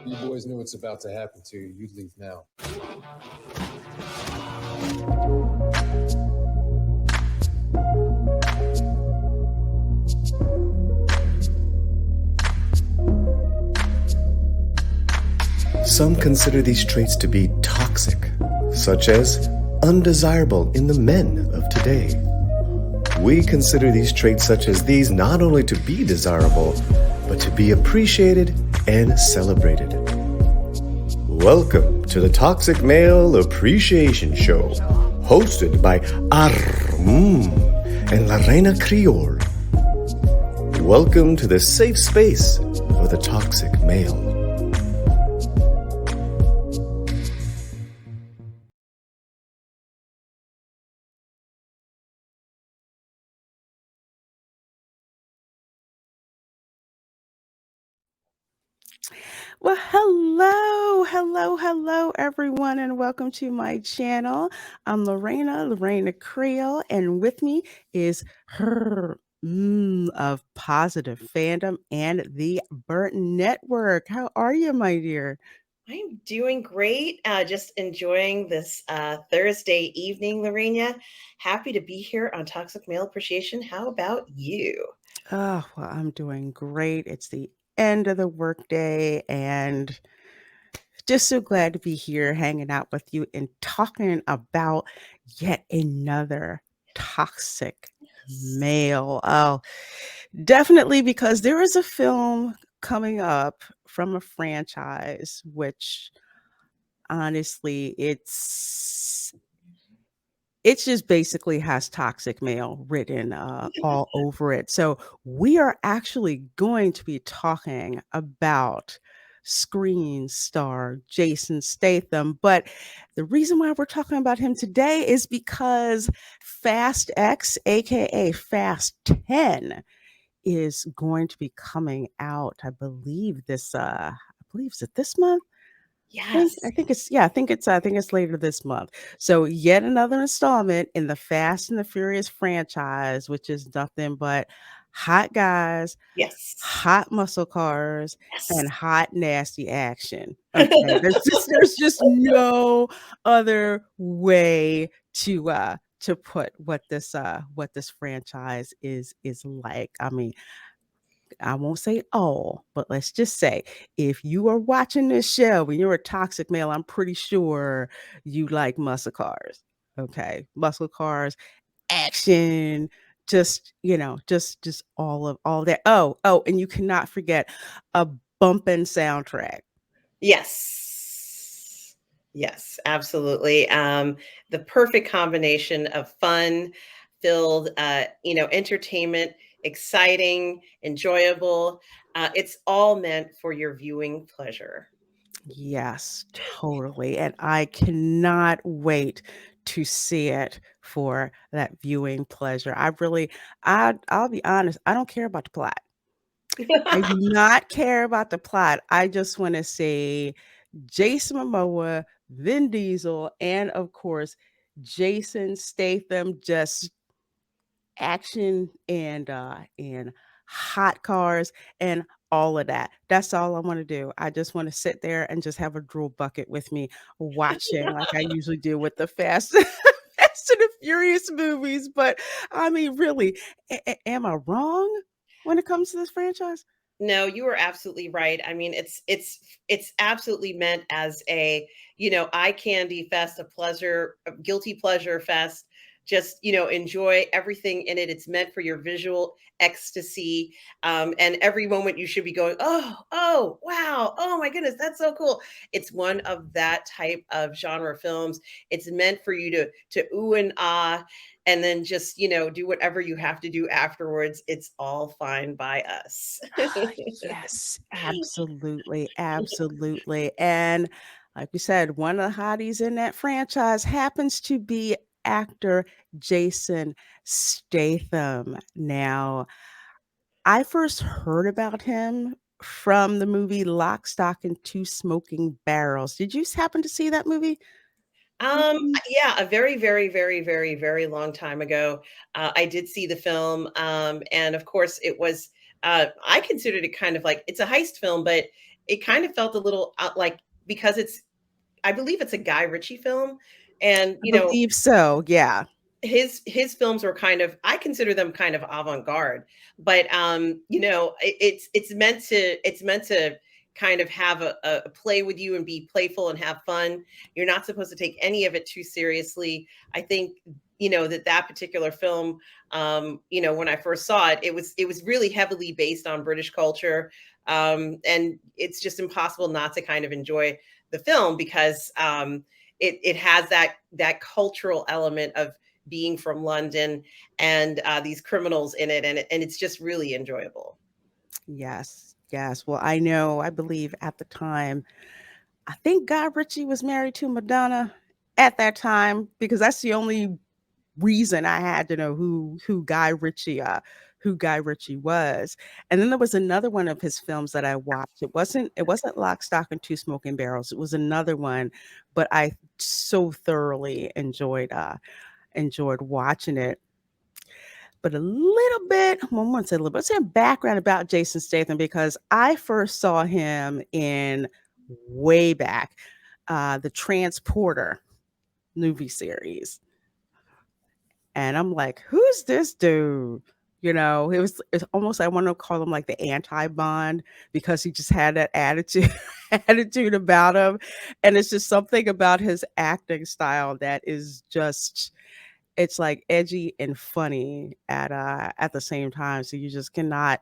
You boys know what's about to happen to you. You leave now. Some consider these traits to be toxic, such as undesirable in the men of today. We consider these traits such as these not only to be desirable, but to be appreciated and celebrated. Welcome to the Toxic Male Appreciation Show, hosted by and La Reina Creole. Welcome to the safe space for the toxic male. Well, hello, everyone, and welcome to my channel. I'm Lorena Creole, and with me is her of Positive Fandom and the Burton Network. How are you, my dear? I'm doing great. Just enjoying this Thursday evening, Lorena. Happy to be here on Toxic Male Appreciation. How about you? Oh, well, I'm doing great. It's the end of the workday, and just so glad to be here hanging out with you and talking about yet another toxic male. Oh, definitely, because there is a film coming up from a franchise, which honestly, it just basically has toxic male written all over it. So we are actually going to be talking about screen star Jason Statham. But the reason why we're talking about him today is because FastX, aka Fast 10, is going to be coming out. I believe is it this month? Yes. I think it's later this month. So yet another installment in the Fast and the Furious franchise, which is nothing but hot guys, Yes. hot muscle cars, Yes. and hot nasty action. Okay. There's just no other way to put what this franchise is like. I mean, I won't say all, but let's just say if you are watching this show and you're a toxic male, I'm pretty sure you like muscle cars. Okay. Muscle cars, action, just all that. Oh, and you cannot forget a bumping soundtrack. Yes. Yes, absolutely. The perfect combination of fun filled, entertainment, exciting, enjoyable. It's all meant for your viewing pleasure. Yes, totally. And I cannot wait to see it for that viewing pleasure. I'll be honest, I don't care about the plot. I do not care about the plot. I just want to see Jason Momoa, Vin Diesel, and of course, Jason Statham, just action and hot cars and all of that. That's all I want to do. I just want to sit there and just have a drool bucket with me watching like I usually do with the Fast Fast and the Furious movies. But I mean, really, am I wrong when it comes to this franchise? No, you are absolutely right. I mean, it's absolutely meant as a, eye candy fest, a pleasure, a guilty pleasure fest. Just, enjoy everything in it. It's meant for your visual ecstasy. And every moment you should be going, oh, wow, oh my goodness, that's so cool. It's one of that type of genre films. It's meant for you to ooh and ah, and then just do whatever you have to do afterwards. It's all fine by us. Yes, absolutely, absolutely. And like we said, one of the hotties in that franchise happens to be actor Jason Statham. Now, I first heard about him from the movie Lock, Stock, and Two Smoking Barrels. Did you happen to see that movie? Mhm. Yeah, a very, very, very, very, very long time ago, I did see the film, and of course, it was. I considered it kind of like it's a heist film, but it kind of felt a little like, because I believe it's a Guy Ritchie film, and I believe so. Yeah. his films were kind of, I consider them kind of avant-garde, but it's meant to kind of have a play with you and be playful and have fun. You're not supposed to take any of it too seriously. I think that particular film, when I first saw it, it was really heavily based on British culture, and it's just impossible not to kind of enjoy the film because it has that cultural element of being from London, and these criminals in it, and it's just really enjoyable. Yes. Yes. Well, I know, I believe at the time, I think Guy Ritchie was married to Madonna at that time because that's the only reason I had to know who Guy Ritchie was. And then there was another one of his films that I watched. It wasn't Lock, Stock, and Two Smoking Barrels. It was another one, but I so thoroughly enjoyed watching it. But a little bit, well, I won't say a little bit, let's say background about Jason Statham because I first saw him in way back, the Transporter movie series. And I'm like, who's this dude? It's almost, I want to call him like the anti-Bond because he just had that attitude attitude about him. And it's just something about his acting style that is just, it's like edgy and funny at the same time. So you just cannot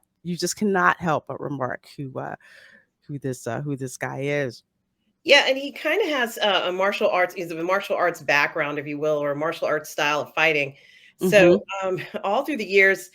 help but remark who this guy is. Yeah, and he kind of has he's a martial arts background, if you will, or a martial arts style of fighting. So Hmm. all through the years,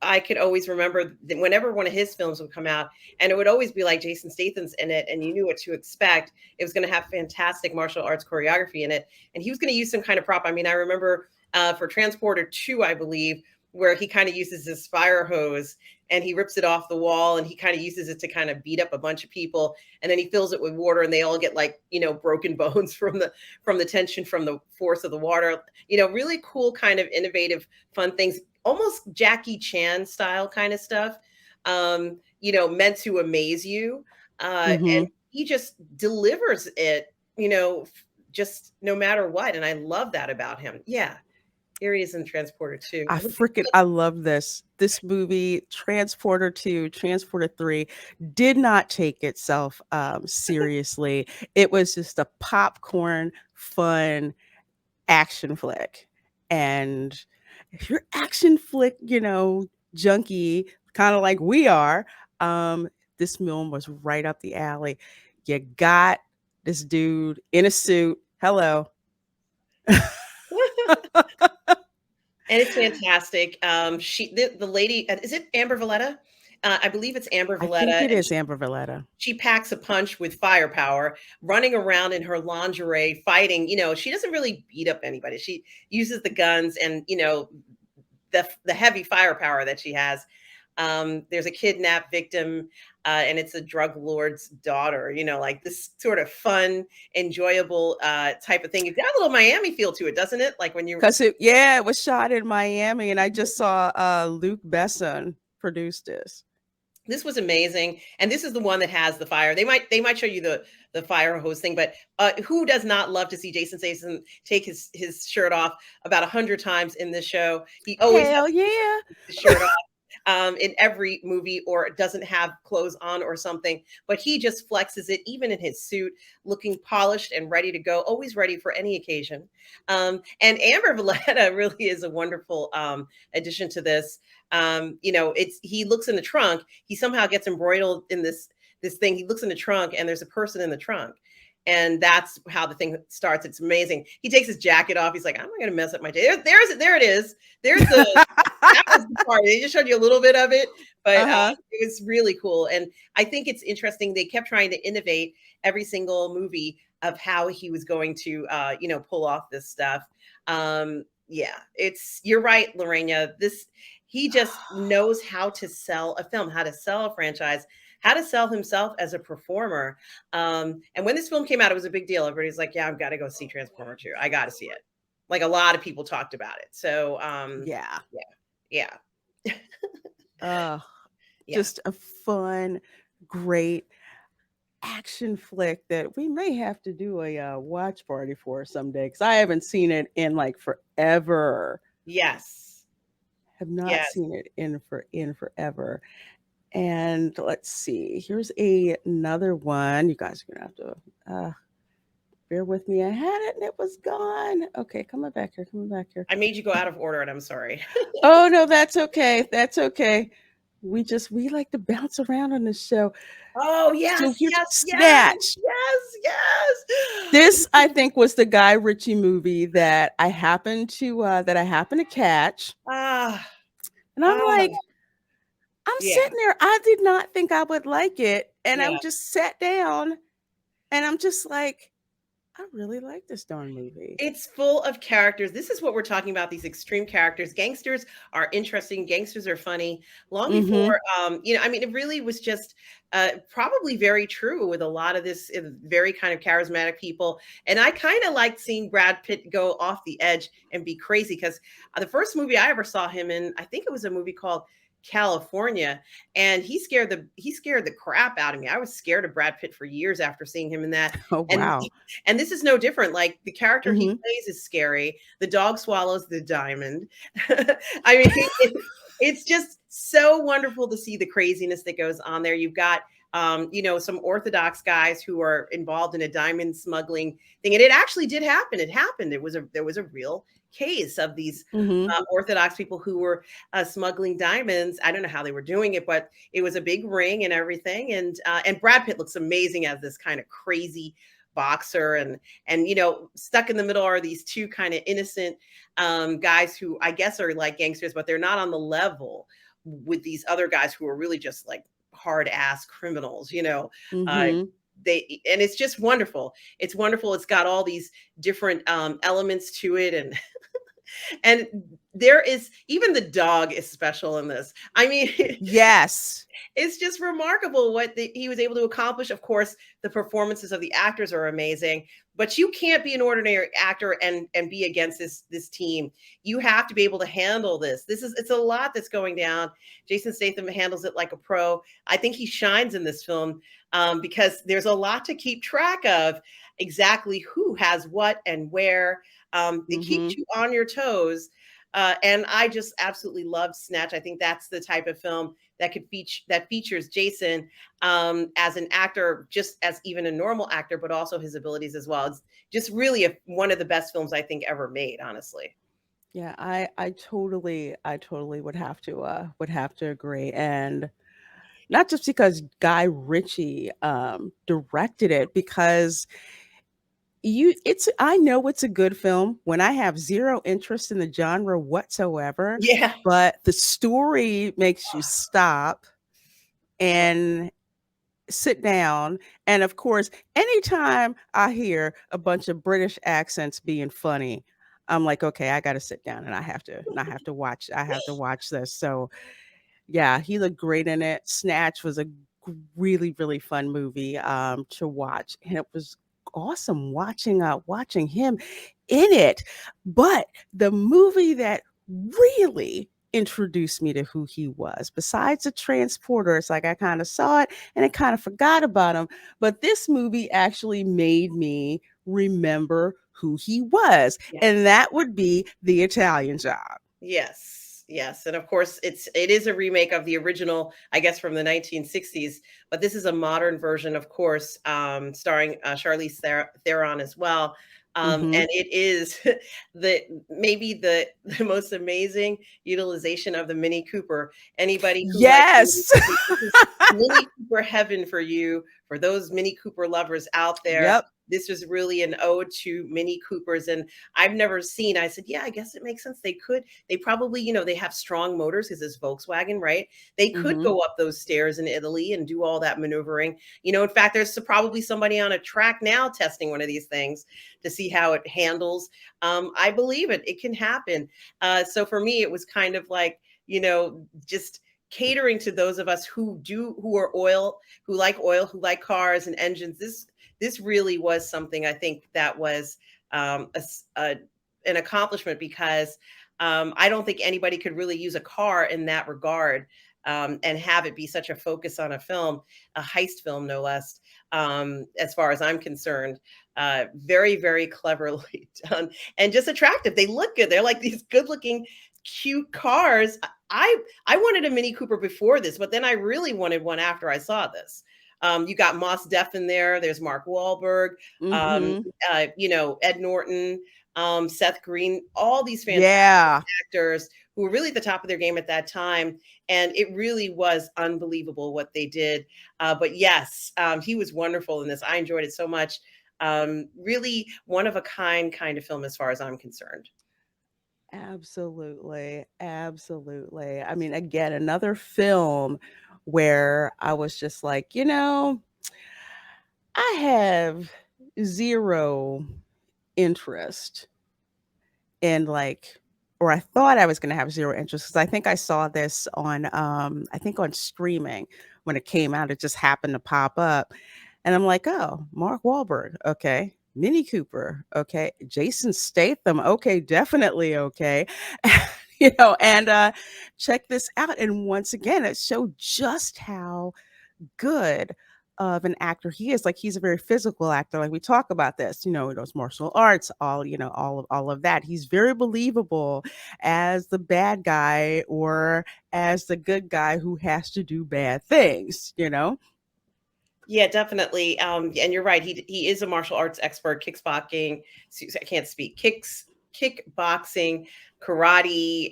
I could always remember that whenever one of his films would come out, and it would always be like Jason Statham's in it, and you knew what to expect. It was going to have fantastic martial arts choreography in it, and he was going to use some kind of prop. I mean, I remember for Transporter 2, I believe, where he kind of uses this fire hose and he rips it off the wall and he kind of uses it to kind of beat up a bunch of people, and then he fills it with water and they all get like broken bones from the tension, from the force of the water. Really cool, kind of innovative, fun things, almost Jackie Chan style kind of stuff, meant to amaze you, Hmm. and he just delivers it, just no matter what, and I love that about him. Yeah, here he is in Transporter 2. I love this. This movie, Transporter 2, Transporter 3, did not take itself seriously. It was just a popcorn, fun action flick. And if you're action flick, junkie, kind of like we are, um, this film was right up the alley. You got this dude in a suit. Hello. And it's fantastic. The lady, is it Amber Valletta? I believe it's Amber I think Valletta, it and is Amber Valletta. she packs a punch with firepower, running around in her lingerie, fighting. She doesn't really beat up anybody. She uses the guns and the heavy firepower that she has. There's a kidnapped victim, and it's a drug lord's daughter. Like this sort of fun, enjoyable type of thing. It's got a little Miami feel to it, doesn't it? Like when you It was shot in Miami, and I just saw Luke Besson produce this. This was amazing, and this is the one that has the fire. They might show you the fire hose thing, but who does not love to see Jason Statham take his shirt off about 100 times in this show? He always has Hell yeah. his shirt off in every movie, or doesn't have clothes on or something, but he just flexes it even in his suit, looking polished and ready to go, always ready for any occasion. And Amber Valletta really is a wonderful addition to this. It's he looks in the trunk, he somehow gets embroiled in this thing. He looks in the trunk and there's a person in the trunk, and that's how the thing starts. It's amazing. He takes his jacket off. He's like, I'm not going to mess up my day. There it is. There's the that was the part. They just showed you a little bit of it, but Uh-huh. it was really cool. And I think it's interesting. They kept trying to innovate every single movie of how he was going to, pull off this stuff. Yeah, you're right, Lorena. He just knows how to sell a film, how to sell a franchise, how to sell himself as a performer. And when this film came out, it was a big deal. Everybody's like, yeah, I've got to go see Transformer 2. I got to see it. Like a lot of people talked about it. So, Yeah. yeah. Uh, Yeah. just a fun, great action flick that we may have to do a watch party for someday because I haven't seen it in like forever. Yes. Have not Yes. seen it in forever. And let's see. Here's another one. You guys are gonna have to bear with me. I had it and it was gone. Okay, coming back here. Coming back here. I made you go out of order, and I'm sorry. Oh no, that's okay. That's okay. We like to bounce around on this show. Oh, So yes, here's yes, yes, Snatch. yes, yes. This I think was the Guy Ritchie movie that I happened to catch. Ah, And I'm ah, like, I'm yeah, sitting there. I did not think I would like it. And yeah. I'm just sat down and I'm just like, I really like this darn movie. It's full of characters. This is what we're talking about, these extreme characters. Gangsters are interesting, gangsters are funny. Long Mm-hmm. before, I mean, it really was just probably very true with a lot of this very kind of charismatic people. And I kind of liked seeing Brad Pitt go off the edge and be crazy because the first movie I ever saw him in, I think it was a movie called California, and he scared the crap out of me. I was scared of Brad Pitt for years after seeing him in that. Oh And wow. and this is no different. Like the character he Mm-hmm. plays is scary. The dog swallows the diamond. I mean, it's just so wonderful to see the craziness that goes on there. You've got some orthodox guys who are involved in a diamond smuggling thing, and it actually did happen. It happened. There was a real case of these Mm-hmm. orthodox people who were smuggling diamonds. I don't know how they were doing it, but it was a big ring and everything. And Brad Pitt looks amazing as this kind of crazy boxer, and stuck in the middle are these two kind of innocent guys who I guess are like gangsters, but they're not on the level with these other guys who are really just like hard ass criminals, uh, Mm-hmm. and it's just wonderful. It's wonderful. It's got all these different elements to it, and there is even the dog is special in this. I mean, Yes. it's just remarkable what he was able to accomplish. Of course, the performances of the actors are amazing, but you can't be an ordinary actor and be against this team. You have to be able to handle this. It's a lot that's going down. Jason Statham handles it like a pro. I think he shines in this film because there's a lot to keep track of. Exactly who has what and where. It Mm-hmm. keeps you on your toes. And I just absolutely love Snatch. I think that's the type of film that features Jason as an actor, just as even a normal actor, but also his abilities as well. It's just really one of the best films I think ever made, honestly. Yeah, I totally would have to agree. And not just because Guy Ritchie directed it, because I know it's a good film when I have zero interest in the genre whatsoever, Yeah. but the story makes you stop and sit down. And of course, anytime I hear a bunch of British accents being funny, I'm like, okay, I got to sit down and I have to watch this. So yeah, he looked great in it. Snatch was a really, really fun movie to watch, and it was awesome watching him in it. But the movie that really introduced me to who he was, besides the transporter, it's like I kind of saw it and I kind of forgot about him. But this movie actually made me remember who he was, Yeah. and that would be The Italian Job. Yes, yes, and of course, it is a remake of the original, I guess, from the 1960s. But this is a modern version, of course, starring Charlize Theron as well. Hmm. And it is maybe the most amazing utilization of the Mini Cooper. Anybody who likes Mini Yes. Coopers, this is Mini Cooper heaven for you, for those Mini Cooper lovers out there. Yep. This was really an ode to Mini Coopers, and I've never seen. I said, yeah, I guess it makes sense. They probably, they have strong motors because it's Volkswagen, right? They could Mhm. go up those stairs in Italy and do all that maneuvering. In fact, there's probably somebody on a track now testing one of these things to see how it handles. I believe it. It can happen. So for me, it was kind of like, just catering to those of us who like oil, who like cars and engines. This really was something I think that was an accomplishment because I don't think anybody could really use a car in that regard. and have it be such a focus on a film, a heist film, no less. As far as I'm concerned, very, very cleverly done and just attractive. They look good. They're like these good looking, cute cars. I wanted a Mini Cooper before this, but then I really wanted one after I saw this. You got Mos Def in there. There's Mark Wahlberg, um, Mhm. Ed Norton, Seth Green, all these fantastic Yeah. actors who were really at the top of their game at that time. And it really was unbelievable what they did. But yes, he was wonderful in this. I enjoyed it so much. Really one of a kind of film as far as I'm concerned. Absolutely, absolutely. I mean, again, another film where I was just like, I have 0 interest in, like, or I thought I was gonna have 0 interest because I think I saw this on, I think on streaming when it came out, it just happened to pop up, and I'm like, "Oh, Mark Wahlberg, okay. Mini Cooper, okay. Jason Statham, okay, definitely okay." And, check this out, and once again, it showed just how good of an actor he is. Like, he's a very physical actor, like, we talk about this, he knows martial arts, all of that. He's very believable as the bad guy or as the good guy who has to do bad things? Yeah, definitely. And you're right. He is a martial arts expert, kickboxing. I can't speak. Kickboxing, karate.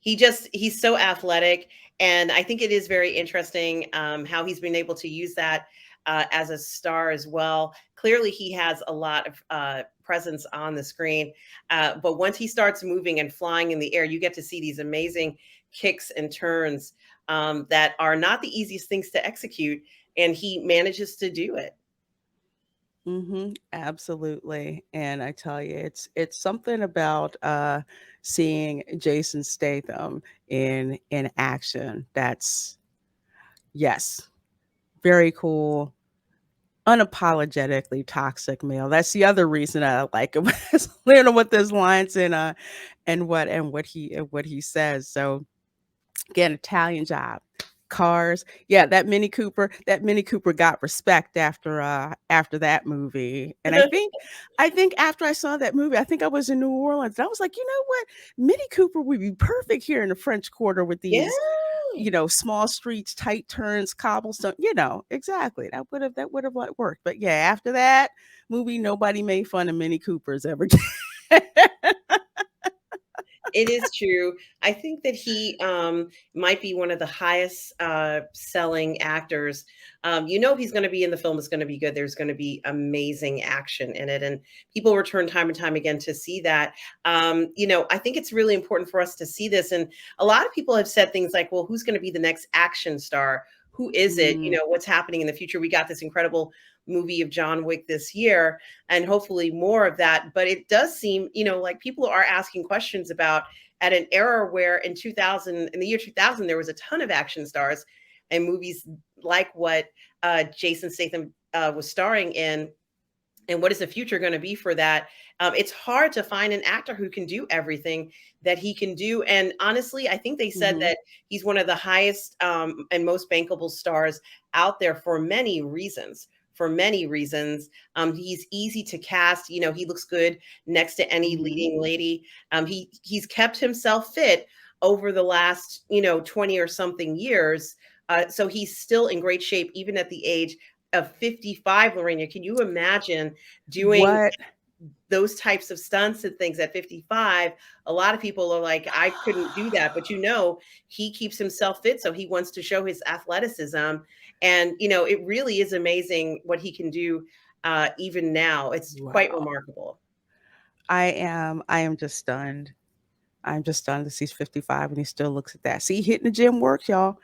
He's so athletic, and I think it is very interesting how he's been able to use that as a star as well. Clearly, he has a lot of presence on the screen, but once he starts moving and flying in the air, you get to see these amazing kicks and turns that are not the easiest things to execute, and he manages to do it. Absolutely. And I tell you, it's something about seeing Jason Statham in action. That's yes, very cool, unapologetically toxic male. That's the other reason I like him. Is with his lines and what he says. So again, Italian Job, Cars. Yeah, that Mini Cooper got respect after that movie. And I think after I saw that movie, I think I was in New Orleans. And I was like, you know what? Mini Cooper would be perfect here in the French Quarter with Yeah. these, small streets, tight turns, cobblestone. Exactly. That would have like worked. But yeah, after that movie, nobody made fun of Mini Coopers ever again. It is true. I think that he might be one of the highest selling actors. If he's going to be in the film, it's going to be good. There's going to be amazing action in it. And people return time and time again to see that. I think it's really important for us to see this. And a lot of people have said things like, well, who's going to be the next action star? Who is it? Mm, What's happening in the future? We got this incredible movie of John Wick this year and hopefully more of that. But it does seem, like people are asking questions about at an era where in the year 2000, there was a ton of action stars and movies like what Jason Statham was starring in. And what is the future going to be for that? It's hard to find an actor who can do everything that he can do. And honestly, I think they said mhm, that he's one of the highest and most bankable stars out there for many reasons. For many reasons, he's easy to cast. He looks good next to any mhm. leading lady. He's kept himself fit over the last 20 or something years. So he's still in great shape, even at the age of 55. Lorena, can you imagine doing What? those types of stunts and things at 55? A lot of people are like, I couldn't do that. But he keeps himself fit. So he wants to show his athleticism. And, it really is amazing what he can do even now. It's quite Wow. remarkable. I am just stunned. I'm just stunned that he's 55 and he still looks at that. See, hitting the gym works, y'all.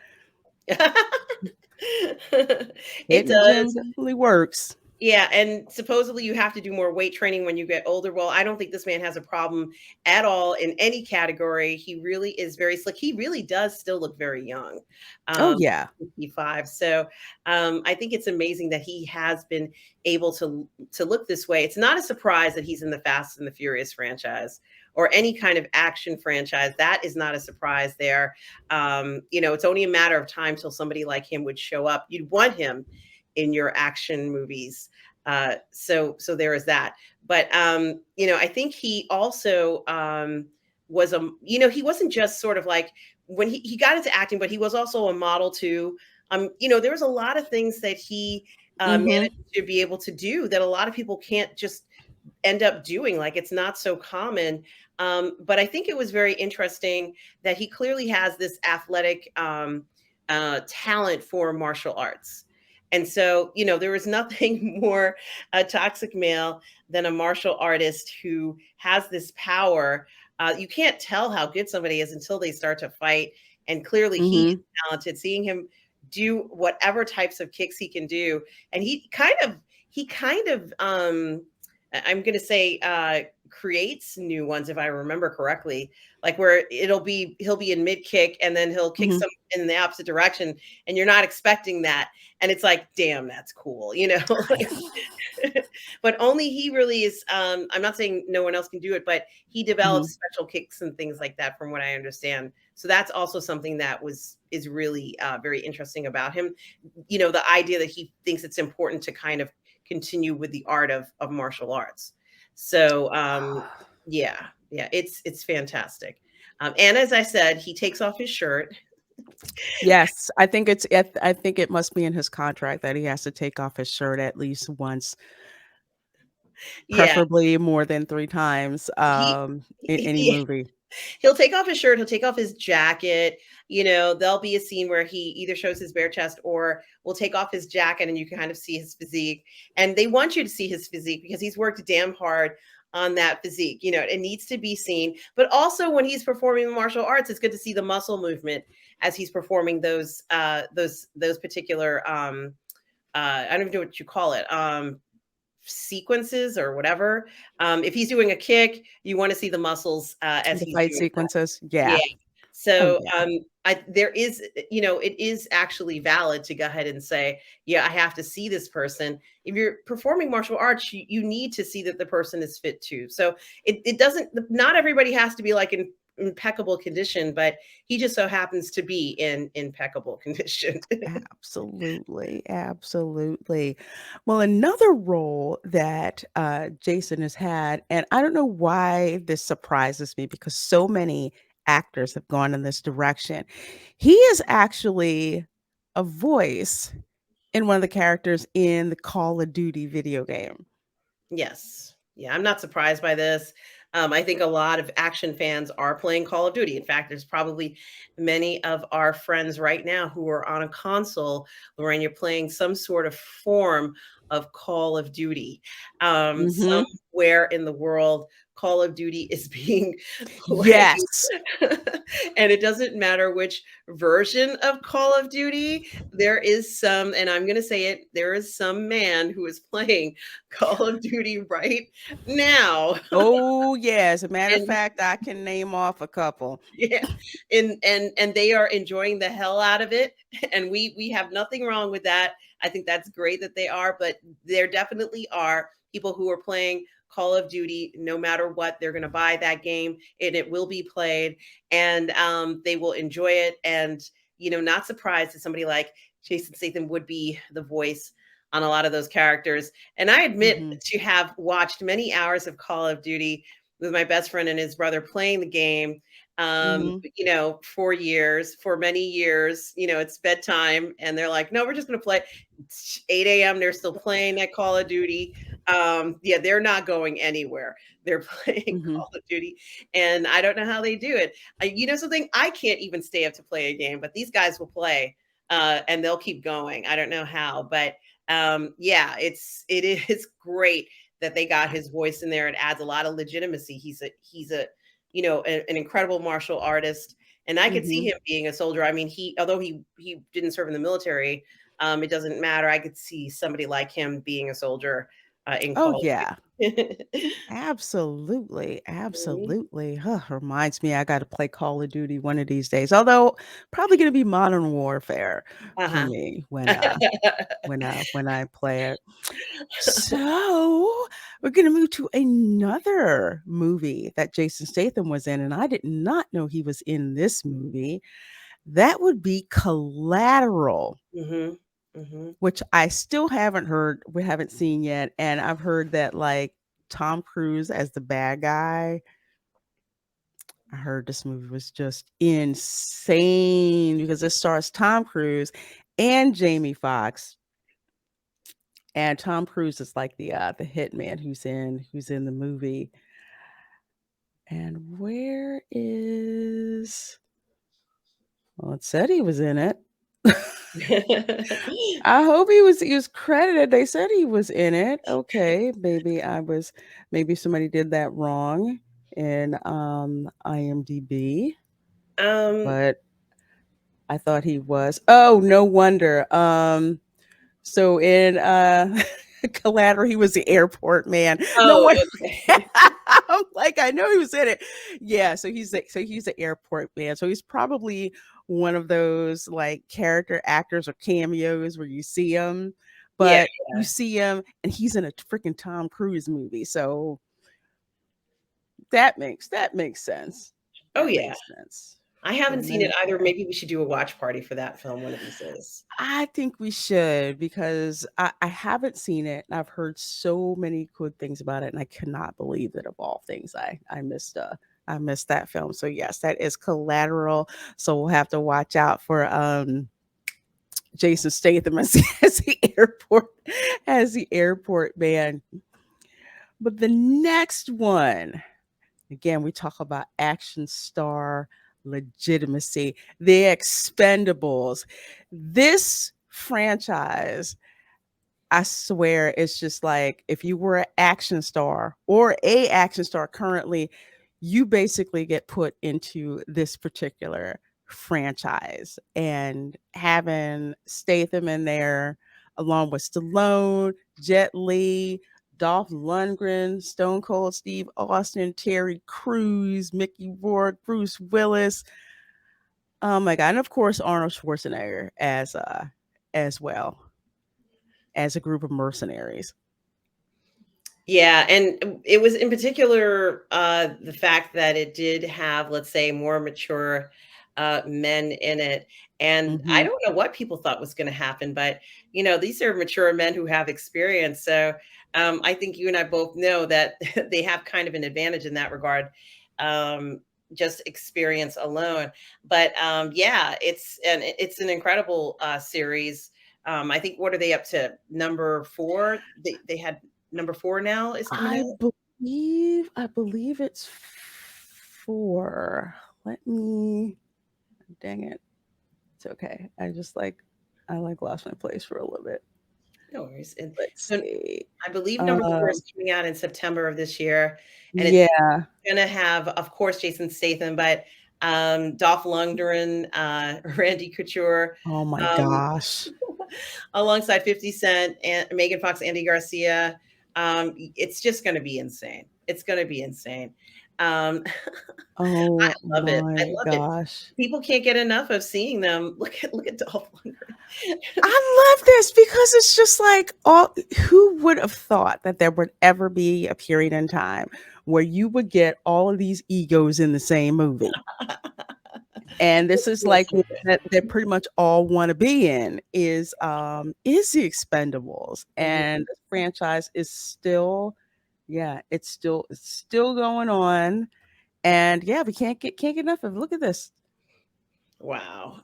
It Hitting the gym does. definitely works. Yeah, and supposedly you have to do more weight training when you get older. Well, I don't think this man has a problem at all in any category. He really is very slick. He really does still look very young, Oh, um, yeah. 55. So I think it's amazing that he has been able to look this way. It's not a surprise that he's in the Fast and the Furious franchise. or any kind of action franchise, that is not a surprise there. It's only a matter of time till somebody like him would show up. You'd want him in your action movies. So there is that. But I think he also was he wasn't just sort of like when he got into acting, but he was also a model too. There was a lot of things that he Mhm. managed to be able to do that a lot of people can't just end up doing. Like it's not so common. But I think it was very interesting that he clearly has this athletic talent for martial arts. And so, there is nothing more toxic male than a martial artist who has this power. You can't tell how good somebody is until they start to fight. And clearly, he is Mhm. talented. Seeing him do whatever types of kicks he can do, and he kind of I'm going to say creates new ones if I remember correctly, like where he'll be in mid kick and then he'll kick Mhm. some in the opposite direction and you're not expecting that, and it's like, damn, that's cool, but only he really is. I'm not saying no one else can do it, but he Mhm. develops special kicks and things like that from what I understand. So that's also something that is really very interesting about him. The idea that he thinks it's important to kind of continue with the art of martial arts. So yeah, it's fantastic. And as I said, he takes off his shirt. Yes, I think it must be in his contract that he has to take off his shirt at least once, Yeah, preferably more than 3 times, he in any yeah, movie. he'll take off his shirt, he'll take off his jacket. There'll be a scene where he either shows his bare chest or will take off his jacket and you can kind of see his physique. And they want you to see his physique because he's worked damn hard on that physique. It needs to be seen. But also when he's performing martial arts, it's good to see the muscle movement as he's performing those particular I don't even know what you call it. Sequences or whatever. If he's doing a kick, you want to see the muscles as The he's fight doing. sequences, Yeah. yeah. Oh, So, yeah. there is, it is actually valid to go ahead and say, yeah, I have to see this person. If you're performing martial arts, you need to see that the person is fit too. So it doesn't, not everybody has to be like in impeccable condition, but he just so happens to be in impeccable condition. Absolutely, absolutely. Well, another role that, Jason has had, and I don't know why this surprises me because so many actors have gone in this direction. He is actually a voice in one of the characters in the Call of Duty video game. Yes. Yeah, I'm not surprised by this. I think a lot of action fans are playing Call of Duty. In fact, there's probably many of our friends right now who are on a console, Lorraine, you're playing some sort of form of Call of Duty. Mhm. Somewhere in the world, Call of Duty is being played. Yes. And it doesn't matter which version of Call of Duty, there is some, and I'm going to say it, there is some man who is playing Call of Duty right now. Oh, yeah, as a matter of And fact, I can name off a couple. yeah, and they are enjoying the hell out of it. And we have nothing wrong with that. I think that's great that they are, but there definitely are people who are playing Call of Duty no matter what. They're going to buy that game and it will be played, and they will enjoy it. And not surprised that somebody like Jason Statham would be the voice on a lot of those characters. And I admit Mhm. to have watched many hours of Call of Duty with my best friend and his brother playing the game, Mhm. for years, for many years. It's bedtime and they're like, no, we're just going to play. It's 8 a.m. They're still playing that Call of Duty. Yeah, they're not going anywhere. They're playing Mhm. Call of Duty, and I don't know how they do it. Something, I can't even stay up to play a game, but these guys will play, and they'll keep going. I don't know how, but yeah, it is great that they got his voice in there. It adds a lot of legitimacy. He's a an incredible martial artist, and I could see Mhm. him being a soldier. I mean, although he didn't serve in the military, it doesn't matter. I could see somebody like him being a soldier in Oh, Call of yeah. Duty. Absolutely, Mhm. absolutely. Huh, reminds me I gotta play Call of Duty one of these days, although probably gonna be Modern Warfare for Uh-huh. me when I play it. So, we're going to move to another movie that Jason Statham was in, and I did not know he was in this movie. That would be Collateral, Mhm. Mhm. which I still haven't heard, we haven't seen yet. And I've heard that like Tom Cruise as the bad guy, I heard this movie was just insane because it stars Tom Cruise and Jamie Foxx. And Tom Cruise is like the hitman who's in the movie. And where is, well, it said he was in it. I hope he was credited. They said he was in it. Okay, maybe somebody did that wrong in IMDb, Um, but I thought he was. Oh, no wonder. So in Collateral, he was the airport man. No oh, wonder. okay. I'm like, I know he was in it. Yeah, so he's the airport man. So he's probably one of those like character actors or cameos where you see him, Yeah, but you yeah. see him and he's in a freaking Tom Cruise movie. So that makes sense. Oh, That yeah. makes sense I for haven't seen it many either. more. Maybe we should do a watch party for that film one of these days. I think we should because I haven't seen it and I've heard so many good things about it and I cannot believe that of all things I missed that film. So yes, that is Collateral. So we'll have to watch out for Jason Statham as, as the airport man. But the next one, again, we talk about action star legitimacy, the Expendables. This franchise, I swear, it's just like if you were an action star or a action star currently, you basically get put into this particular franchise. And having Statham in there, along with Stallone, Jet Li, Dolph Lundgren, Stone Cold Steve Austin, Terry Crews, Mickey Rourke, Bruce Willis. Oh my god! And of course Arnold Schwarzenegger as well as a group of mercenaries. Yeah, and it was in particular the fact that it did have, let's say, more mature men in it. And I Mhm. don't know what people thought was going to happen, but these are mature men who have experience. So I think you and I both know that they have kind of an advantage in that regard, um, just experience alone. But yeah, it's an incredible series. I think what are they up to? Number four? They had number 4 now is coming I out? believe it's 4. Let me, dang it. It's okay. I lost my place for a little bit. No worries, and Let's so see. I believe number 4 Um, is coming out in September of this year, and it's yeah. gonna have, of course, Jason Statham, but, Dolph Lundgren, Randy Couture, Oh my um, gosh. alongside 50 Cent and Megan Fox, Andy Garcia. It's just gonna be insane. It's gonna be insane. Um, I Oh love it. I my love it. gosh. People can't get enough of seeing them. Look at Dolph Lundgren. I love this because it's just like who would have thought that there would ever be a period in time where you would get all of these egos in the same movie. And this is Feels like so one good. that pretty much all want to be in is the Expendables. Mhm. And this franchise is still, yeah, it's still going on. And yeah, we can't get enough of it. Look at this. Wow.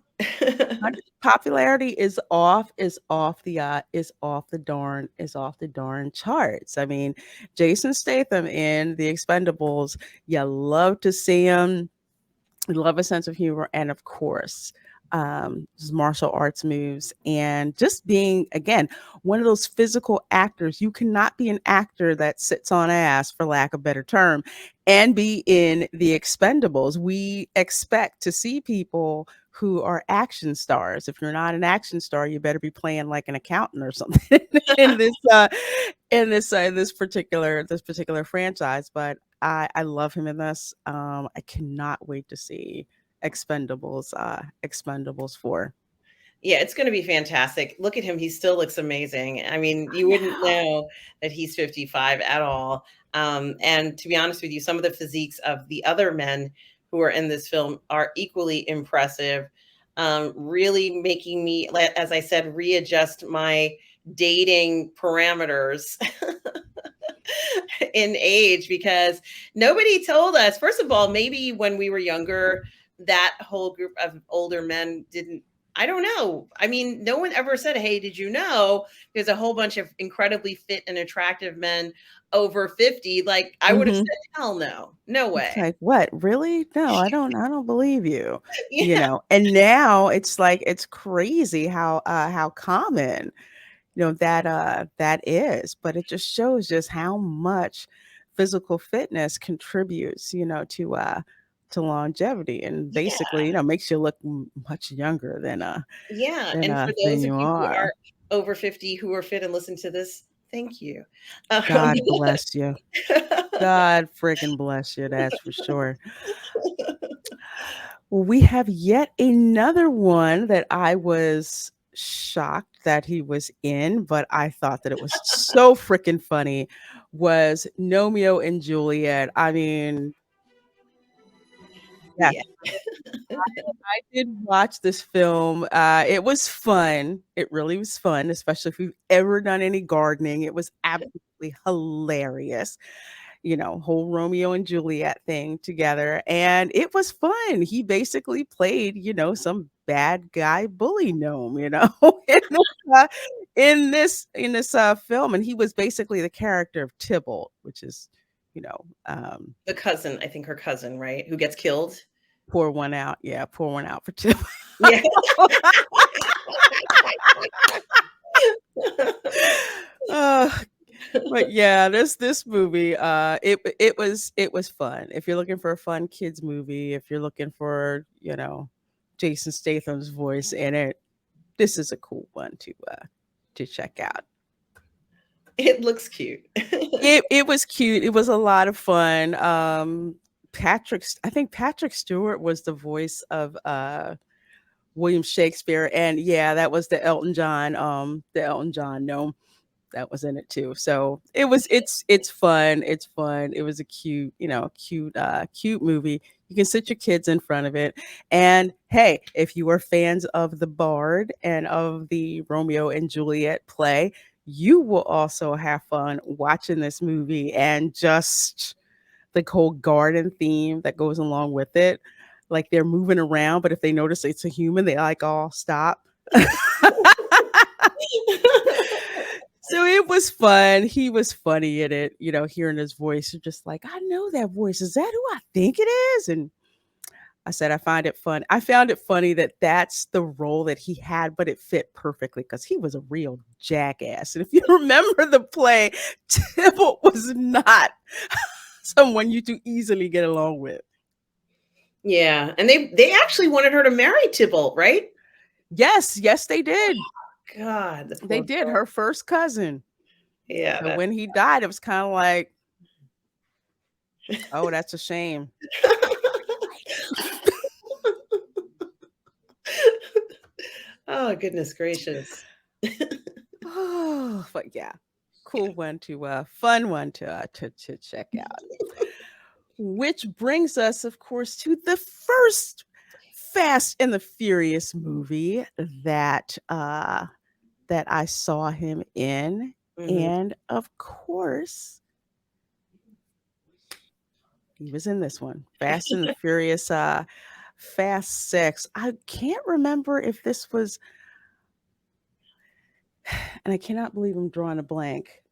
Popularity is off the darn charts. I mean, Jason Statham in the Expendables, you love to see him. We love a sense of humor, and of course, his martial arts moves, and just being again one of those physical actors. You cannot be an actor that sits on ass, for lack of a better term, and be in the Expendables. We expect to see people who are action stars. If you're not an action star, you better be playing like an accountant or something in this particular franchise. But I love him in this. I cannot wait to see Expendables 4. Yeah, it's gonna be fantastic. Look at him, he still looks amazing. I mean, I you wouldn't know. know that he's 55 at all. And to be honest with you, some of the physiques of the other men who are in this film are equally impressive, really making me, as I said, readjust my dating parameters in age because nobody told us. First of all, maybe when we were younger, that whole group of older men didn't. I don't know. I mean, no one ever said, "Hey, did you know there's a whole bunch of incredibly fit and attractive men over 50?" Like I would have Mhm. said, "Hell no. No It's way." like, "What? Really? No, I don't believe you." You Yeah. know? And now it's like it's crazy how common, that is, but it just shows just how much physical fitness contributes, to longevity and Yeah. basically, makes you look much younger Yeah. And for than those of you you who are. are over 50 who are fit and listen to this, thank you. Um, God bless you. God freaking bless you, that's for sure. Well, we have yet another one that I was shocked that he was in, but I thought that it was so freaking funny, was Romeo and Juliet. I mean, yes, yeah. I did watch this film. It was fun. It really was fun, especially if you've ever done any gardening. It was absolutely hilarious. Whole Romeo and Juliet thing together. And it was fun. He basically played, some bad guy bully gnome, in uh, in this film. And he was basically the character of Tybalt, which is, you know, um, The cousin, I think her cousin, right? Who gets killed. pour one out. Yeah, pour one out for Tybalt. Yeah. uh, but yeah, this movie, it was fun. If you're looking for a fun kids movie, if you're looking for, Jason Statham's voice in it, this is a cool one to check out. It looks cute. It was cute. It was a lot of fun. I think Patrick Stewart was the voice of William Shakespeare, and yeah, that was the Elton John gnome that was in it too. So it's fun. It's fun. It was a cute movie. You can sit your kids in front of it. And hey, if you are fans of the Bard and of the Romeo and Juliet play, you will also have fun watching this movie and just the whole garden theme that goes along with it. Like they're moving around, but if they notice it's a human, they like all stop. So it was fun. He was funny in it, hearing his voice. You're just like, I know that voice. Is that who I think it is? And I said, I find it fun. I found it funny that that's the role that he had, but it fit perfectly because he was a real jackass. And if you remember the play, Tybalt was not someone you too easily get along with. Yeah. And they actually wanted her to marry Tybalt, right? Yes, they did. God, the They poor did. girl. Her first cousin. Yeah, So when he died, it was kind of like, oh, that's a shame. Oh, goodness gracious. Oh, but yeah, cool one fun one to check out. Which brings us, of course, to the first Fast and the Furious movie that I saw him in, Mhm. and of course, he was in this one, Fast and the Furious, Fast 6. I can't remember if this was, and I cannot believe I'm drawing a blank.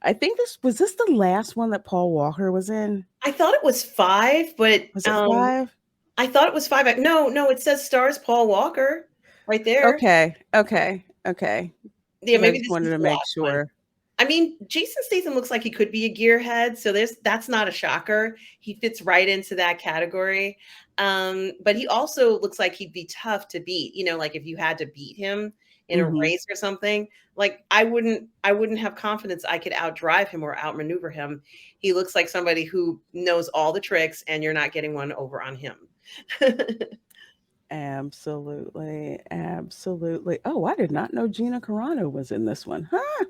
I think this the last one that Paul Walker was in? I thought it was 5, but, Was it 5? I thought it was 5. No, no, it says stars Paul Walker right there. Okay. Yeah, 'Cause I maybe just this wanted is to the make last one. sure. I mean, Jason Statham looks like he could be a gearhead, so that's not a shocker. He fits right into that category. But he also looks like he'd be tough to beat. Like if you had to beat him in a Mhm. race or something, like I wouldn't have confidence I could outdrive him or outmaneuver him. He looks like somebody who knows all the tricks and you're not getting one over on him. Absolutely. Absolutely. Oh, I did not know Gina Carano was in this one. Huh?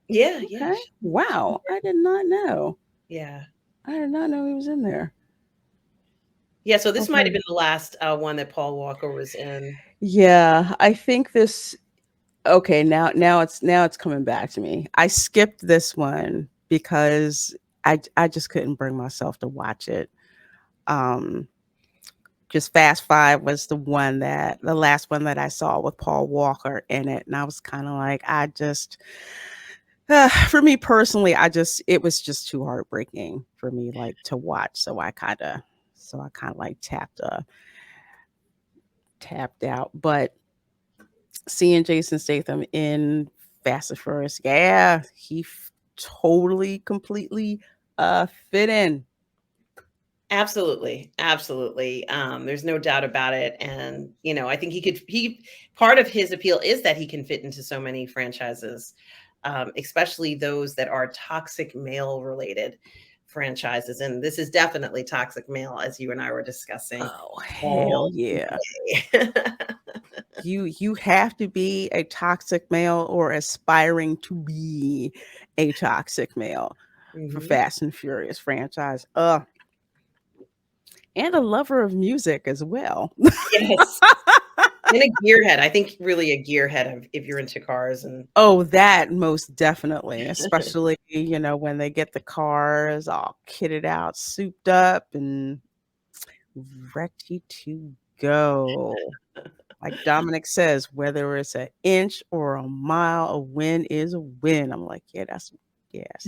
Yeah, yeah, Okay. Wow. I did not know. yeah, I did not know he was in there. yeah. So this might have Okay. been the last one that Paul Walker was in. Yeah, I think this okay, now it's coming back to me. I skipped this one because I just couldn't bring myself to watch it. Um just Fast Five was the last one that I saw with Paul Walker in it, and I was kind of like, I just, for me personally, it was just too heartbreaking for me like to watch, so I kind of like tapped out. But seeing Jason Statham in Fast and Furious, yeah, totally, completely fit in. Absolutely, absolutely. There's no doubt about it. And I think he part of his appeal is that he can fit into so many franchises, especially those that are toxic male related franchises. And this is definitely toxic male, as you and I were discussing Oh hell all yeah. day. You have to be a toxic male or aspiring to be a toxic male for Mhm. Fast and Furious franchise. And a lover of music as well. Yes. And a gearhead. I think really a gearhead if you're into cars and Oh, that most definitely, especially, when they get the cars all kitted out, souped up, and ready to go. Like Dominic says, whether it's an inch or a mile, a win is a win. I'm like, yeah, that's yes.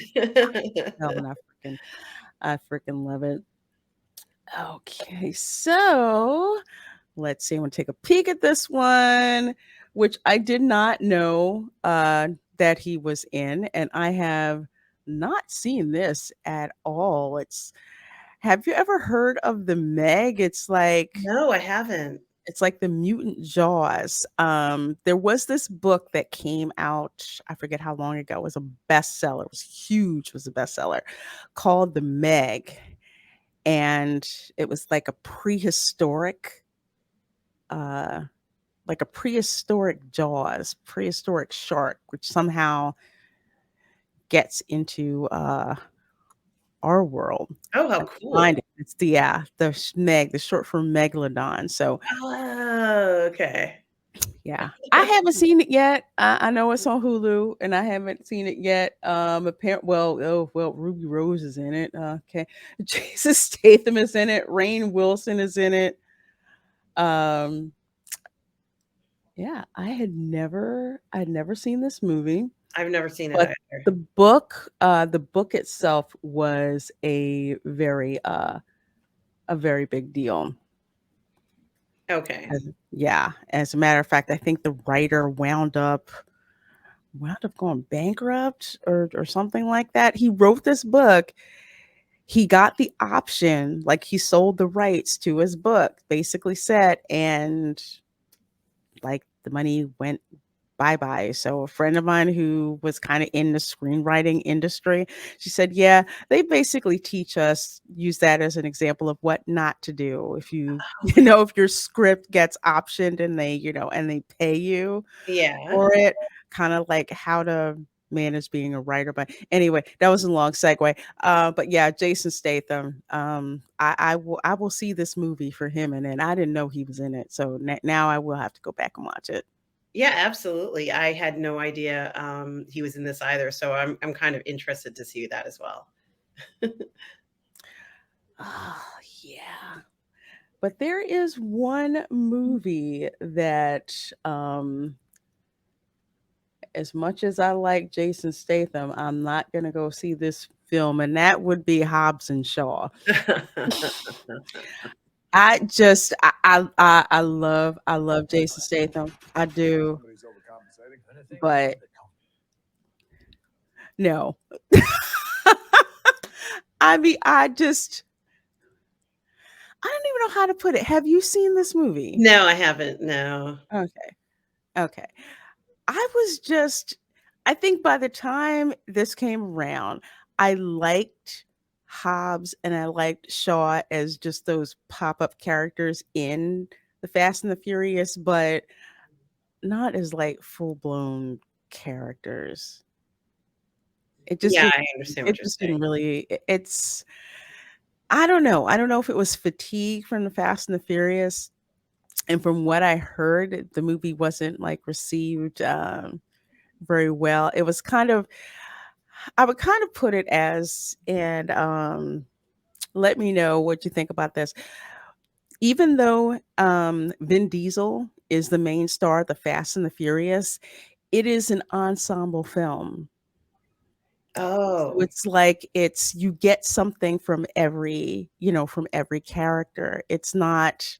Hell, and I freaking love it. Okay, so let's see. I'm gonna take a peek at this one, which I did not know that he was in, and I have not seen this at all. Have you ever heard of the Meg? No, I haven't. It's like the mutant Jaws. There was this book that came out, I forget how long ago, it was a bestseller. It was huge, it was a bestseller called The Meg. And it was uh like a prehistoric Jaws, prehistoric shark, which somehow gets into our world. Oh, how I cool. find it. It's the Meg, the short for megalodon. So Oh, okay. yeah, I haven't seen it yet. I know it's on Hulu, and I haven't seen it yet. Ruby Rose is in it. Okay, Jason Statham is in it. Rainn Wilson is in it. Um, yeah, I'd never seen this movie, I've never seen it but either. the book itself was a very big deal. Okay. Yeah, as a matter of fact, I think the writer wound up going bankrupt or something like that. He wrote this book. He got the option, like he sold the rights to his book, basically said, and like the money went bye bye. So a friend of mine who was kind of in the screenwriting industry, she said, "Yeah, they basically teach us use that as an example of what not to do if you Oh, if your script gets optioned and they pay you yeah. for it, kind of like how to manage being a writer." But anyway, that was a long segue. But yeah, Jason Statham. I will see this movie for him, and then I didn't know he was in it, so now I will have to go back and watch it. Yeah, absolutely. I had no idea he was in this either, so I'm kind of interested to see that as well. Oh yeah. But there is one movie that, as much as I like Jason Statham, I'm not gonna go see this film, and that would be Hobbs and Shaw. I love Jason Statham. I do, but no. I mean, I don't even know how to put it. Have you seen this movie? No, I haven't. No. Okay. Okay. I was just I think by the time this came around, I liked Hobbs and I liked Shaw as just those pop-up characters in the Fast and the Furious, but not as like full blown characters. It just Yeah, didn't. I understand what It you're just saying. didn't really. It's. I don't know. I don't know if it was fatigue from the Fast and the Furious, and from what I heard, the movie wasn't like received very well. It was kind of. I would kind of put it as, and let me know what you think about this. Even though Vin Diesel is the main star of the Fast and the Furious, it is an ensemble film. So Oh, it's like it's you get something from from every character. It's not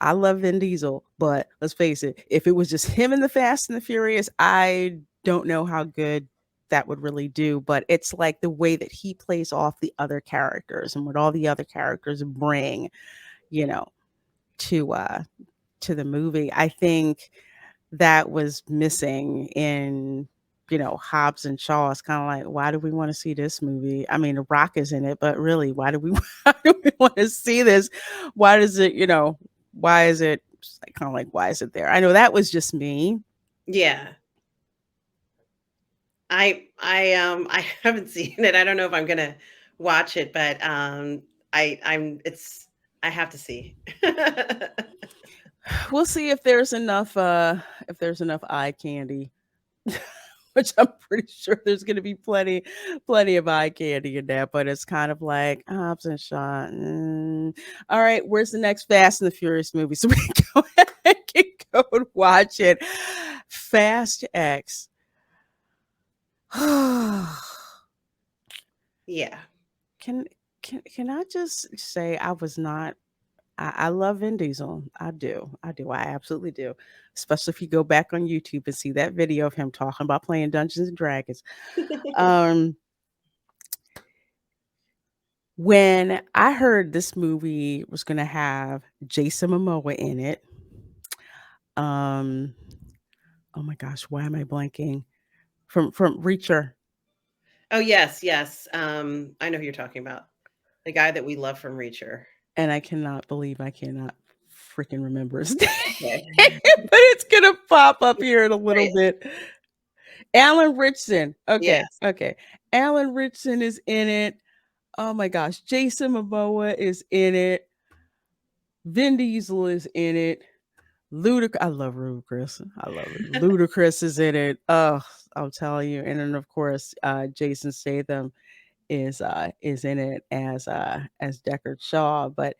I love Vin Diesel, but let's face it, if it was just him in the Fast and the Furious, I don't know how good that would really do. But it's like the way that he plays off the other characters and what all the other characters bring, you know, to the movie. I think that was missing in Hobbs and Shaw. It's kind of like, why do we want to see this movie? I mean, The Rock is in it, but really, why do we why do we want to see this? Why does it, why is it kind of like, why is it there? I know that was just me. yeah. I haven't seen it. I don't know if I'm gonna watch it, but I'm it's I have to see. We'll see if there's enough eye candy. Which I'm pretty sure there's going to be plenty of eye candy in that, but it's kind of like Hobbs and Shaw. All right, where's the next Fast and the Furious movie? So we can go ahead and go and watch it. Fast X. can Yeah. can I just say I was not I love Vin Diesel. I do. I do. I absolutely do. Especially if you go back on YouTube and see that video of him talking about playing Dungeons and Dragons. Um, when I heard this movie was going to have Jason Momoa in it, um, oh my gosh, why am I blanking? From Reacher, Oh, yes, yes. I know who you're talking about. The guy that we love from Reacher. and I cannot believe I cannot freaking remember his name, Okay. but it's gonna pop up here in a little Right. bit. Alan Richson. Okay, Yes. okay. Alan Richson is in it. Oh my gosh, Jason Momoa is in it. Vin Diesel is in it. Ludacris, I love Ludacris. I love it. Ludacris is in it. Oh, I'll tell you. And then of course, Jason Statham is in it as Deckard Shaw. But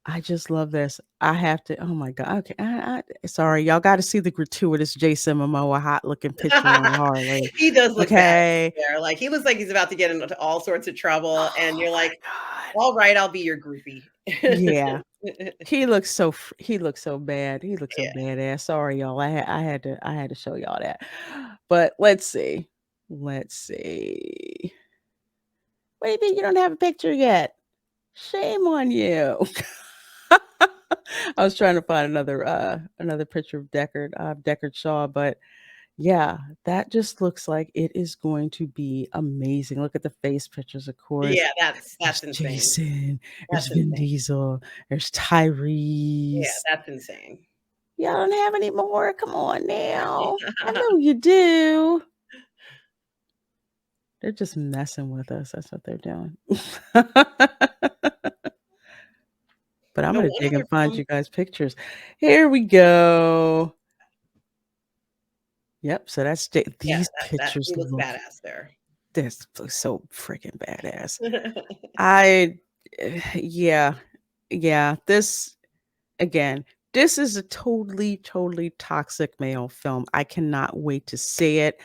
I just love this. I have to. Oh my god. Okay. Sorry, y'all got to see the gratuitous Jason Momoa hot looking picture on Harley. He does look bad Okay. there. Like, he looks like he's about to get into all sorts of trouble, and Oh you're my like, god. "All right, I'll be your groupie." Yeah. He looks so bad. He looks so Yeah. badass. Sorry, y'all. I had to show y'all that. But let's see. Let's see. What do you mean you don't have a picture yet? Shame on you. I was trying to find another picture of Deckard Shaw, but yeah, that just looks like it is going to be amazing. Look at the face pictures, of course. Yeah, that's There's insane. Jason, there's That's Vin insane. Diesel, there's Yeah, Tyrese. that's insane. Y'all don't have any more? Come on now. I know you do. They're just messing with us. That's what they're doing. But I'm Oh, gonna one dig other and find film. you guys pictures. Here we go. Yep. So Yeah, these that pictures he looks look badass there. this looks so freaking badass. I yeah. Yeah. This again, this is a totally toxic male film. I cannot wait to see it.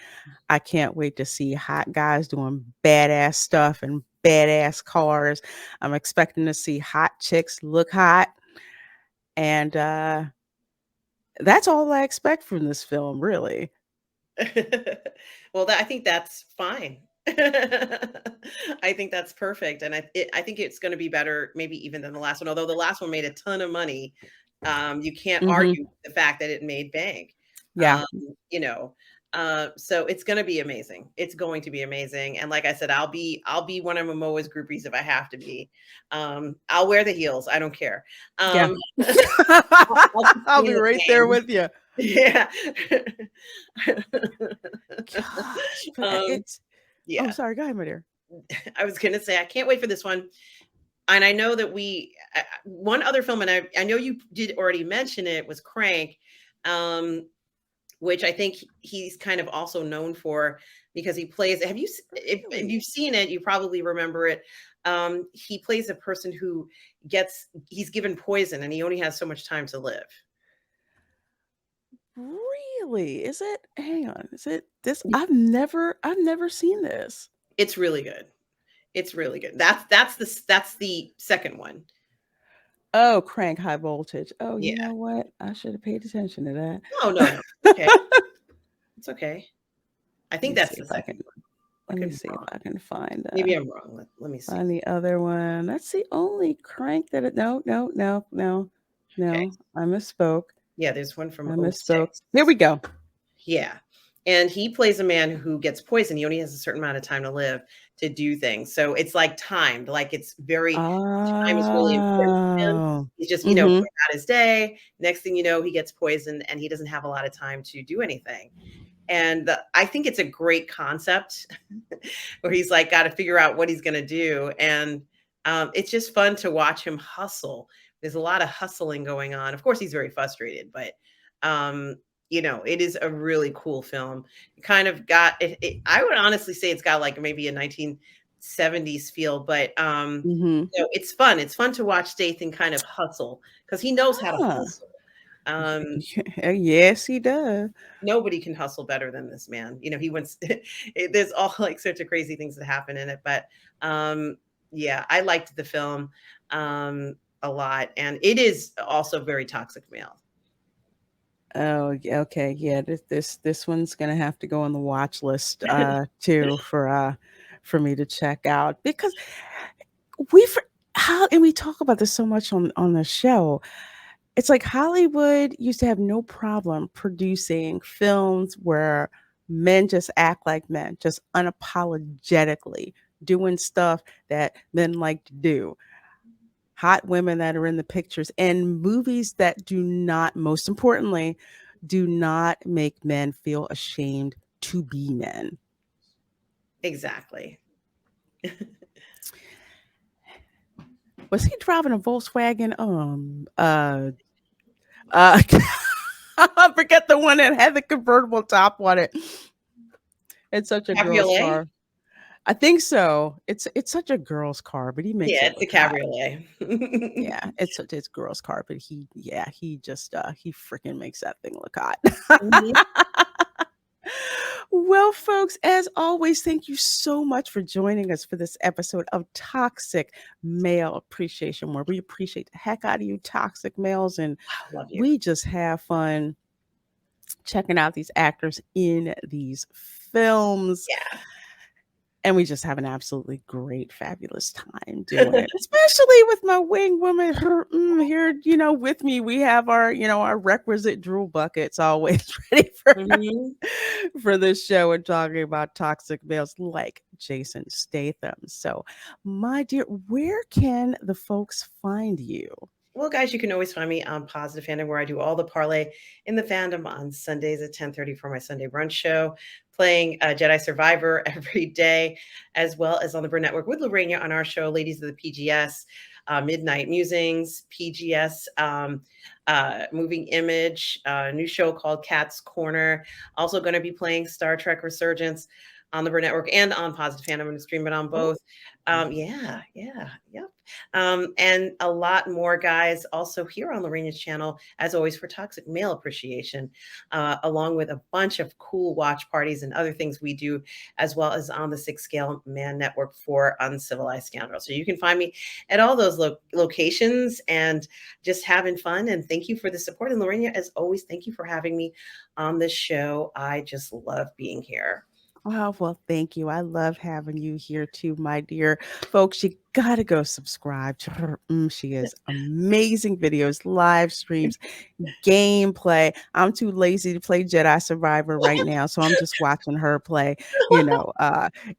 I can't wait to see hot guys doing badass stuff and badass cars. I'm expecting to see hot chicks look hot. And that's all I expect from this film, really. Well, I think that's fine. I think that's perfect, and I think it's going to be better, maybe even than the last one. Although the last one made a ton of money, you can't Mhm. argue the fact that it made bank. Yeah. Um, you know, So it's going to be amazing. It's going to be amazing. And like I said, I'll be one of Momoa's groupies if I have to be. I'll wear the heels. I don't care. Yeah. I'll keep I'll be playing the right there game. with you. Yeah. Gosh, but um, it's oh, yeah. sorry, go ahead, my dear. I was gonna say I can't wait for this one. And I know that one other film, and I know you did already mention it, was Crank. Um, which I think he's kind of also known for because he plays. If Really? you've seen it, you probably remember it. He plays a person who he's given poison and he only has so much time to live. Really? Is it hang on, is it this I've never seen this. It's really good. It's really good. That's the second one. Oh, Crank High Voltage. Oh, you Yeah. know what? I should have paid attention to that. No, no, no. Okay. It's okay. I Let think me that's see the if I second can one. I let me could be see if wrong. I can Maybe I'm wrong. Let me see. find the other one. That's the only Crank that it no, no, no, no, Okay. no. I misspoke. Yeah, there's one I from misspoke. '06. Here we go. Yeah. And he plays a man who gets poisoned. He only has a certain amount of time to live to do things. So it's like timed, like it's very, time is really important to him. Oh. He's just, going Mhm. about his day. Next thing you know, he gets poisoned and he doesn't have a lot of time to do anything. And I think it's a great concept where he's like got to figure out what he's going to do. And it's just fun to watch him hustle. There's a lot of hustling going on. Of course, he's very frustrated, but um, it is a really cool film. It kind of got I would honestly say it's got like maybe a 1970s feel, but Mhm. it's fun. It's fun to watch Dathan kind of hustle because he knows how to Ah. hustle. Um, Yes, he does. Nobody can hustle better than this man. He wants there's all like sorts of crazy things that happen in it, but yeah, I liked the film a lot, and it is also very toxic male. Oh, okay. Yeah, this one's gonna have to go on the watch list too for me to check out because we've how and we talk about this so much on the show. It's like Hollywood used to have no problem producing films where men just act like men, just unapologetically doing stuff that men like to do. Hot women that are in the pictures and movies that do not, most importantly, do not make men feel ashamed to be men. Exactly. Was he driving a Volkswagen? Uh, I forget the one that had the convertible top on it. It's such a girl's Cabriolet? car. I think so. It's such a girl's car, but he makes Yeah, it it's a look hot. cabriolet. Yeah, it's girl's car, but he just he freaking makes that thing look hot. Mhm. Well, folks, as always, thank you so much for joining us for this episode of Toxic Male Appreciation, where we appreciate the heck out of you, toxic males, and I love you. we just have fun checking out these actors in these films. Yeah. And we just have an absolutely great, fabulous time doing it, especially with my wing woman here, with me. We have our requisite drool buckets always ready Mhm. for this show and talking about toxic males like Jason Statham. So, my dear, where can the folks find you? Well, guys, you can always find me on Positive Fandom, where I do all the parlay in the fandom on Sundays at 10:30 for my Sunday brunch show, playing Jedi Survivor every day, as well as on the Burn Network with Lorena on our show, Ladies of the PGS, Midnight Musings, PGS, Moving Image, new show called Cat's Corner. Also going to be playing Star Trek Resurgence on the Burn Network and on Positive Fandom. I'm going to stream it on Oh, both. Yep. And a lot more, guys, also here on Lorena's channel, as always, for Toxic Male Appreciation, along with a bunch of cool watch parties and other things we do, as well as on the Six Scale Man Network for Uncivilized Scoundrels. So you can find me at all those locations and just having fun. And thank you for the support. And Lorena, as always, thank you for having me on this show. I just love being here. oh, well, thank you. I love having you here too, my dear folks. You gotta go subscribe to her. She is amazing videos, live streams, gameplay. I'm too lazy to play Jedi Survivor right now, so I'm just watching her play,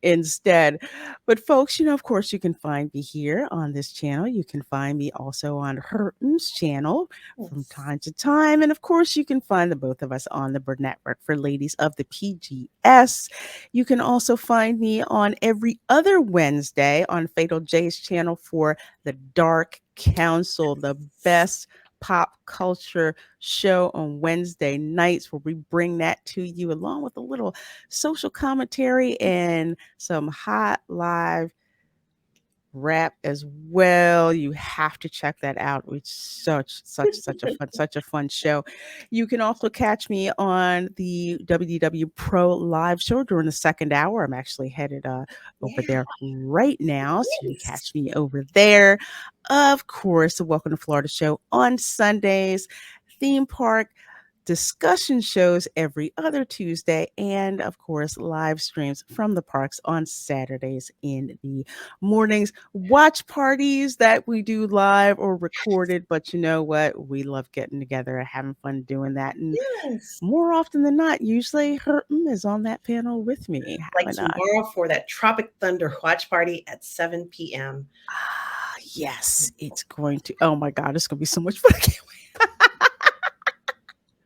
instead. But folks, of course, you can find me here on this channel. You can find me also on Hurton's channel from time to time. And of course, you can find the both of us on the Bird Network for Ladies of the PGS. You can also find me on every other Wednesday on Fatal J's channel for the Dark Council, the best pop culture show on Wednesday nights, where we bring that to you along with a little social commentary and some hot live rap as well. You have to check that out. It's such a fun show. You can also catch me on the WDW Pro live show during the second hour. I'm actually headed over there right now, so you can catch me over there. Of course, the Welcome to Florida show on Sundays, theme park discussion shows every other Tuesday, and of course, live streams from the parks on Saturdays in the mornings. Watch parties that we do live or recorded, but you know what? We love getting together and having fun doing that. And more often than not, usually Hurton is on that panel with me. Like tomorrow for that Tropic Thunder watch party at 7 p.m. Yes, it's going to. Oh my God, it's going to be so much fun. I can't wait.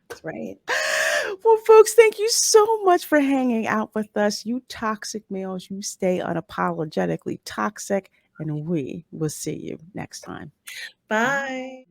That's right. Well, folks, thank you so much for hanging out with us. You toxic males, you stay unapologetically toxic, and we will see you next time. Bye.